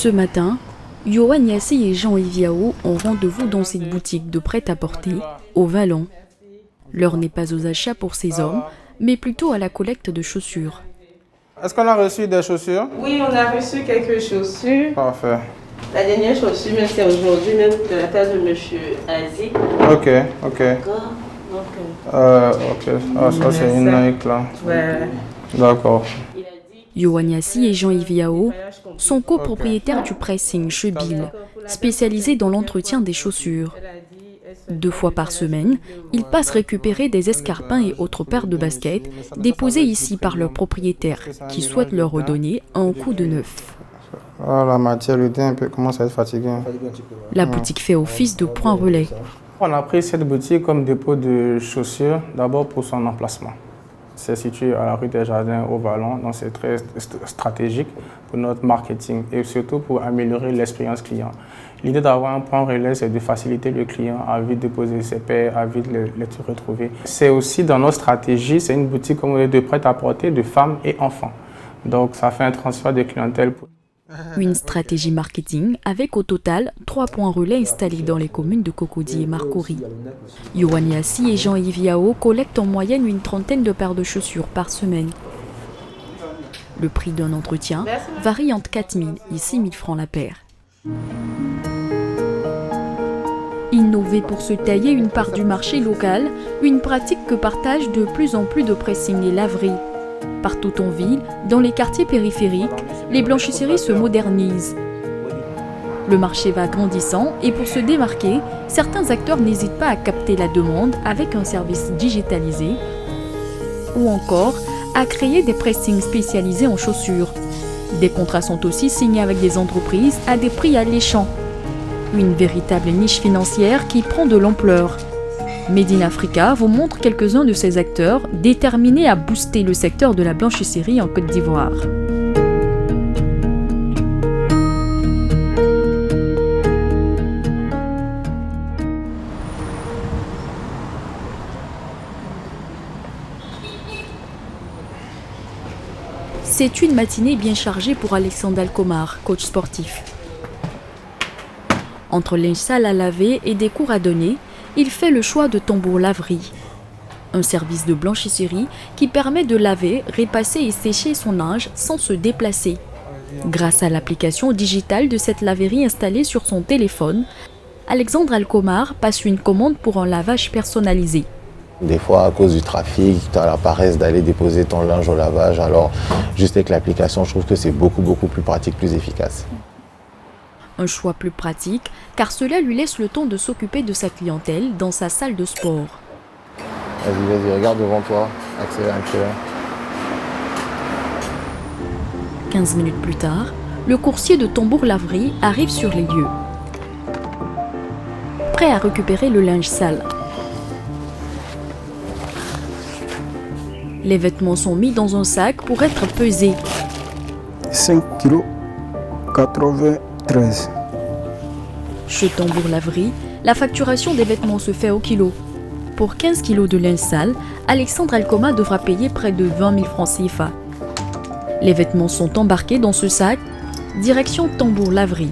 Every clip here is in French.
Ce matin, Yoann Yassi et Jean-Yves Yao ont rendez-vous dans cette boutique de prêt-à-porter au Vallon. L'heure n'est pas aux achats pour ces hommes, mais plutôt à la collecte de chaussures. Est-ce qu'on a reçu des chaussures? Oui, on a reçu quelques chaussures. Parfait. La dernière chaussure, même c'est aujourd'hui, même de la part de M. Aziz. Ok. D'accord. Ok. Ah, ça c'est une Nike là. Ouais. D'accord. Yoann Yassi et Jean-Yves Yao sont copropriétaires du pressing Chebil, spécialisé dans l'entretien des chaussures. 2 fois par semaine, ils passent récupérer des escarpins et autres paires de baskets déposés ici par leurs propriétaires qui souhaitent leur redonner un coup de neuf. Ah, la matière, le teint commence à être fatigué. La boutique fait office de point relais. On a pris cette boutique comme dépôt de chaussures, d'abord pour son emplacement. C'est situé à la rue des Jardins au Vallon, donc c'est très stratégique pour notre marketing et surtout pour améliorer l'expérience client. L'idée d'avoir un point relais, c'est de faciliter le client à vite déposer ses paires, à vite les retrouver. C'est aussi dans notre stratégie, c'est une boutique de prêt-à-porter de femmes et enfants. Donc ça fait un transfert de clientèle. Une stratégie marketing avec au total 3 points relais installés dans les communes de Cocody et Marcory. Yoann Yassi et Jean-Yves Yao collectent en moyenne une trentaine de paires de chaussures par semaine. Le prix d'un entretien varie entre 4 000 et 6 000 francs la paire. Innover pour se tailler une part du marché local, une pratique que partagent de plus en plus de pressing et laveries. Partout en ville, dans les quartiers périphériques, les blanchisseries se modernisent. Le marché va grandissant et pour se démarquer, certains acteurs n'hésitent pas à capter la demande avec un service digitalisé ou encore à créer des pressings spécialisés en chaussures. Des contrats sont aussi signés avec des entreprises à des prix alléchants. Une véritable niche financière qui prend de l'ampleur. Made in Africa vous montre quelques-uns de ces acteurs déterminés à booster le secteur de la blanchisserie en Côte d'Ivoire. C'est une matinée bien chargée pour Alexandre Alcomar, coach sportif. Entre linge sale à laver et des cours à donner, il fait le choix de Tambour Laverie, un service de blanchisserie qui permet de laver, repasser et sécher son linge sans se déplacer. Grâce à l'application digitale de cette laverie installée sur son téléphone, Alexandre Alcomar passe une commande pour un lavage personnalisé. Des fois, à cause du trafic, tu as la paresse d'aller déposer ton linge au lavage. Alors, juste avec l'application, je trouve que c'est beaucoup plus pratique, plus efficace. Un choix plus pratique, car cela lui laisse le temps de s'occuper de sa clientèle dans sa salle de sport. Vas-y, regarde devant toi. Accélère. 15 minutes plus tard, le coursier de Tambour Laverie arrive sur les lieux. Prêt à récupérer le linge sale. Les vêtements sont mis dans un sac pour être pesés. 5 kg 93. Chez Tambour Laverie, la facturation des vêtements se fait au kilo. Pour 15 kg de linge sale, Alexandre Alcomar devra payer près de 20 000 francs CFA. Les vêtements sont embarqués dans ce sac, direction Tambour Laverie.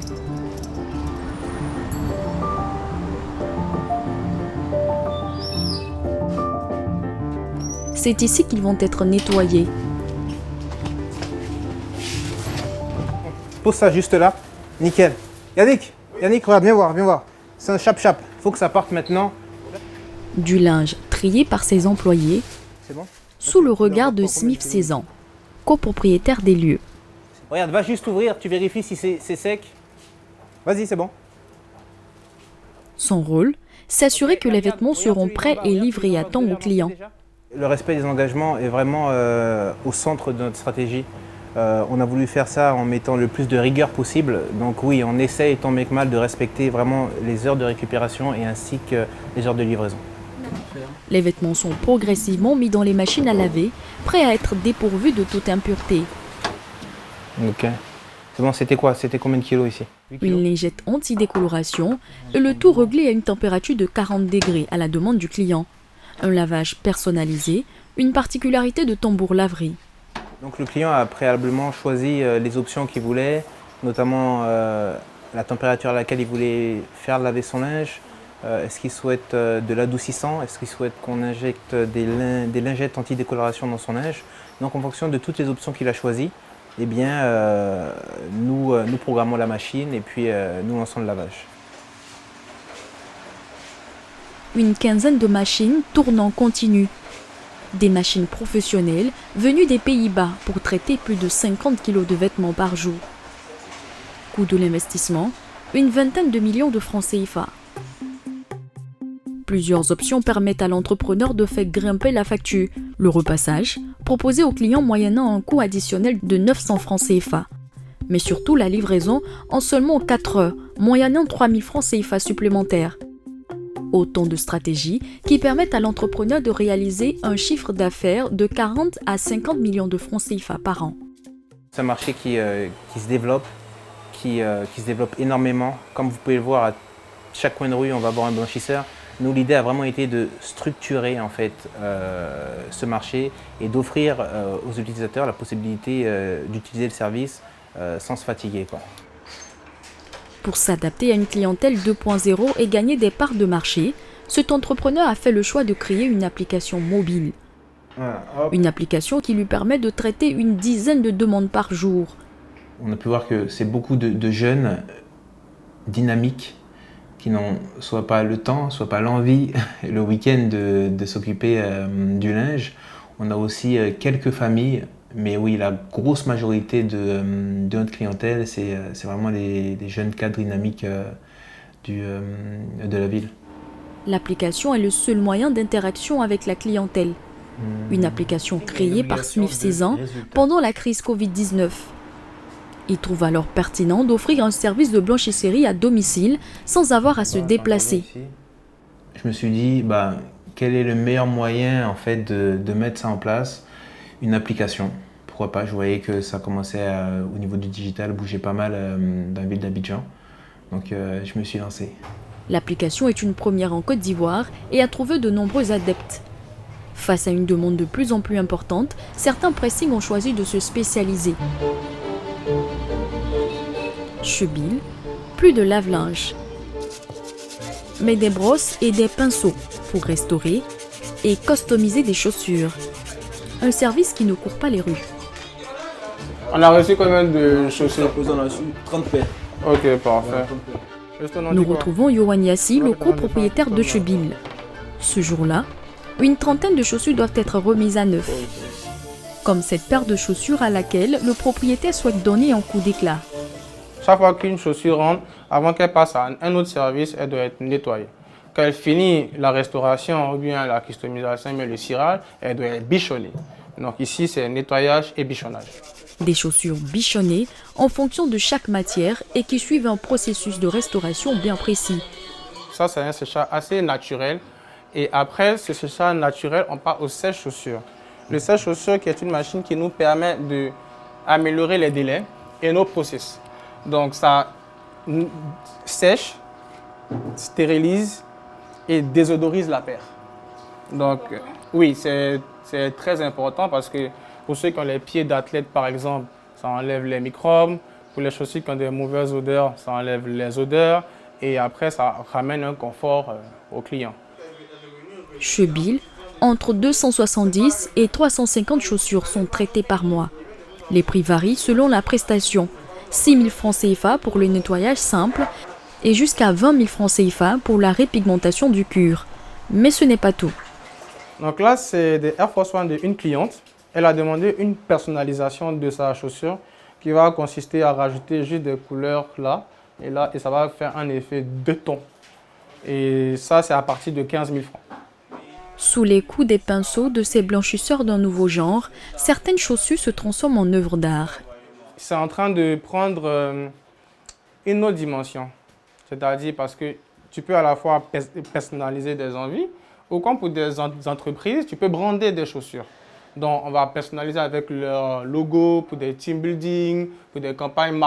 C'est ici qu'ils vont être nettoyés. Pose ça juste là. Nickel. Yannick, regarde, viens voir. C'est un chap-chap. Faut que ça parte maintenant. Du linge trié par ses employés, C'est bon? sous le regard de Smith Cézanne, copropriétaire des lieux. Regarde, va juste ouvrir, tu vérifies si c'est sec. Vas-y, c'est bon. Son rôle, s'assurer que les vêtements seront prêts et livrés à temps aux clients. Le respect des engagements est vraiment au centre de notre stratégie. On a voulu faire ça en mettant le plus de rigueur possible. Donc oui, on essaye tant bien que mal de respecter vraiment les heures de récupération et ainsi que les heures de livraison. Les vêtements sont progressivement mis dans les machines à laver, prêts à être dépourvus de toute impureté. Ok. C'est bon, c'était quoi? C'était combien de kilos ici? Une lingette anti-décoloration et le tout réglé à une température de 40 degrés à la demande du client. Un lavage personnalisé, une particularité de Tambour Laverie. Donc le client a préalablement choisi les options qu'il voulait notamment la température à laquelle il voulait faire laver son linge. Est-ce qu'il souhaite de l'adoucissant? Est-ce qu'il souhaite qu'on injecte des lingettes anti-décoloration dans son linge? Donc en fonction de toutes les options qu'il a choisies, eh bien, nous programmons la machine et puis nous lançons le lavage. Une quinzaine de machines tournent en continu. Des machines professionnelles venues des Pays-Bas pour traiter plus de 50 kg de vêtements par jour. Coût de l'investissement, une vingtaine de millions de francs CFA. Plusieurs options permettent à l'entrepreneur de faire grimper la facture. Le repassage, proposé au client moyennant un coût additionnel de 900 francs CFA. Mais surtout la livraison en seulement 4 heures, moyennant 3000 francs CFA supplémentaires. Autant de stratégies qui permettent à l'entrepreneur de réaliser un chiffre d'affaires de 40 à 50 millions de francs CFA par an. C'est un marché qui se développe, qui se développe énormément. Comme vous pouvez le voir, à chaque coin de rue, on va voir un blanchisseur. Nous, l'idée a vraiment été de structurer en fait, ce marché et d'offrir aux utilisateurs la possibilité d'utiliser le service sans se fatiguer, quoi. Pour s'adapter à une clientèle 2.0 et gagner des parts de marché, cet entrepreneur a fait le choix de créer une application mobile. Une application qui lui permet de traiter une dizaine de demandes par jour. On a pu voir que c'est beaucoup de jeunes dynamiques qui n'ont soit pas le temps, soit pas l'envie le week-end de s'occuper du linge. On a aussi quelques familles, mais oui, la grosse majorité de notre clientèle, c'est vraiment des jeunes cadres dynamiques de la ville. L'application est le seul moyen d'interaction avec la clientèle. Une application créée par Smith Cezanne pendant la crise Covid-19. Il trouve alors pertinent d'offrir un service de blanchisserie à domicile sans avoir à se déplacer. Je me suis dit, quel est le meilleur moyen en fait, de mettre ça en place? Une application. Pourquoi pas? Je voyais que ça commençait au niveau du digital, bouger pas mal dans la ville d'Abidjan. Donc je me suis lancé. L'application est une première en Côte d'Ivoire et a trouvé de nombreux adeptes. Face à une demande de plus en plus importante, certains pressings ont choisi de se spécialiser. Chebil, plus de lave-linge, mais des brosses et des pinceaux pour restaurer et customiser des chaussures. Un service qui ne court pas les rues. On a reçu combien de chaussures? On a reçu 30 paires. Ok, parfait. Nous retrouvons Yohan Yassi, le copropriétaire de Chebil. Ce jour-là, une trentaine de chaussures doivent être remises à neuf. Comme cette paire de chaussures à laquelle le propriétaire souhaite donner un coup d'éclat. Chaque fois qu'une chaussure rentre, avant qu'elle passe à un autre service, elle doit être nettoyée. Quand elle finit la restauration ou bien la customisation, mais le cirage, elle doit être bichonnée. Donc ici, c'est nettoyage et bichonnage. Des chaussures bichonnées en fonction de chaque matière et qui suivent un processus de restauration bien précis. Ça, c'est un séchage assez naturel. Et après ce séchage naturel, on part au sèche-chaussures. Le sèche-chaussures qui est une machine qui nous permet d'améliorer les délais et nos process. Donc ça sèche, stérilise et désodorise la paire. Donc oui, c'est très important parce que pour ceux qui ont les pieds d'athlète par exemple, ça enlève les microbes. Pour les chaussures qui ont des mauvaises odeurs, ça enlève les odeurs. Et après, ça ramène un confort au client. Chebil, entre 270 et 350 chaussures sont traitées par mois. Les prix varient selon la prestation. 6 000 francs CFA pour le nettoyage simple et jusqu'à 20 000 francs CFA pour la répigmentation du cuir. Mais ce n'est pas tout. Donc là, c'est des Air Force One d'une cliente. Elle a demandé une personnalisation de sa chaussure qui va consister à rajouter juste des couleurs là et ça va faire un effet de ton. Et ça, c'est à partir de 15 000 francs. Sous les coups des pinceaux de ces blanchisseurs d'un nouveau genre, certaines chaussures se transforment en œuvres d'art. C'est en train de prendre une autre dimension. C'est-à-dire parce que tu peux à la fois personnaliser des envies ou comme pour des entreprises, tu peux brander des chaussures. Donc, on va personnaliser avec leur logo pour des team building, pour des campagnes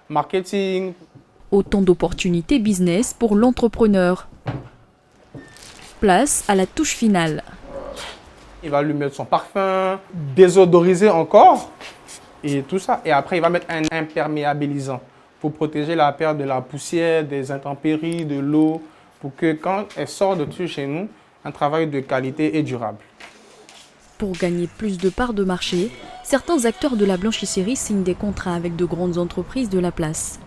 marketing. Autant d'opportunités business pour l'entrepreneur. Place à la touche finale. Il va lui mettre son parfum, désodoriser encore et tout ça. Et après, il va mettre un imperméabilisant. pour protéger la perte de la poussière, des intempéries, de l'eau, pour que quand elles sortent de dessus chez nous, un travail de qualité et durable. Pour gagner plus de parts de marché, certains acteurs de la blanchisserie signent des contrats avec de grandes entreprises de la place.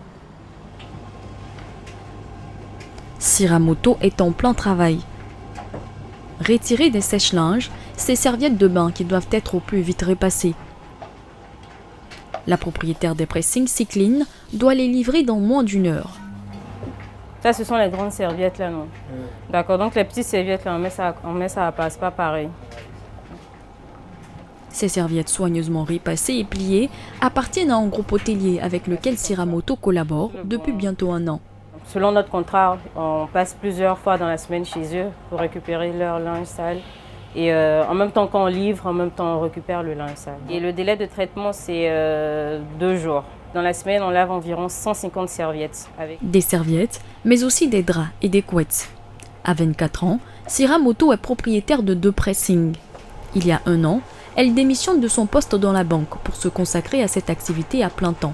Siramoto est en plein travail. Retirer des sèche-linges, ces serviettes de bain qui doivent être au plus vite repassées. La propriétaire des pressings, Cycline, doit les livrer dans moins d'1 heure. Ça, ce sont les grandes serviettes là, non? D'accord, donc les petites serviettes là, on met ça à passe, pas pareil. Ces serviettes soigneusement repassées et pliées appartiennent à un groupe hôtelier avec lequel Siramoto collabore depuis bientôt 1 an. Selon notre contrat, on passe plusieurs fois dans la semaine chez eux pour récupérer leur linge sale. Et en même temps qu'on livre, en même temps on récupère le linge sale. Et le délai de traitement, c'est 2 jours. Dans la semaine, on lave environ 150 serviettes. Des serviettes, mais aussi des draps et des couettes. À 24 ans, Siramoto est propriétaire de 2 pressings. Il y a 1 an, elle démissionne de son poste dans la banque pour se consacrer à cette activité à plein temps.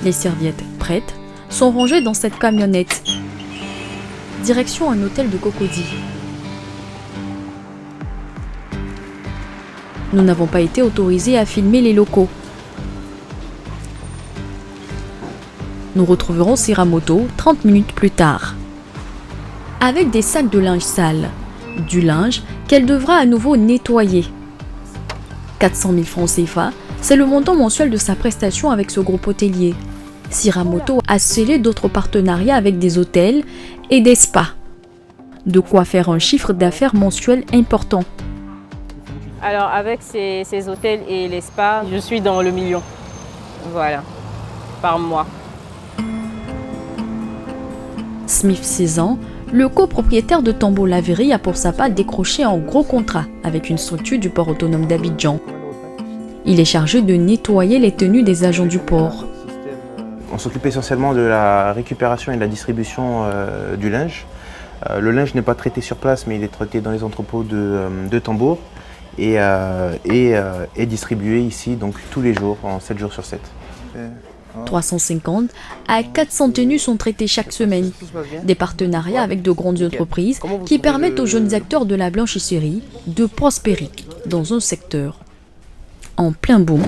Les serviettes prêtes sont rangées dans cette camionnette. Direction un hôtel de Cocody. Nous n'avons pas été autorisés à filmer les locaux. Nous retrouverons Siramoto 30 minutes plus tard. Avec des sacs de linge sale. Du linge qu'elle devra à nouveau nettoyer. 400 000 francs CFA, c'est le montant mensuel de sa prestation avec ce groupe hôtelier. Siramoto a scellé d'autres partenariats avec des hôtels et des spas. De quoi faire un chiffre d'affaires mensuel important. Alors avec ces hôtels et les spas, je suis dans le million. Voilà, par mois. Smith, 16 ans, le copropriétaire de Tambo Laverie a pour sa part décroché un gros contrat avec une structure du port autonome d'Abidjan. Il est chargé de nettoyer les tenues des agents du port. On s'occupe essentiellement de la récupération et de la distribution du linge. Le linge n'est pas traité sur place, mais il est traité dans les entrepôts de Tambour et distribué ici donc tous les jours, en 7 jours sur 7. 350 à 400 tenues sont traitées chaque semaine. Des partenariats avec de grandes entreprises qui permettent aux jeunes acteurs de la blanchisserie de prospérer dans un secteur en plein boom.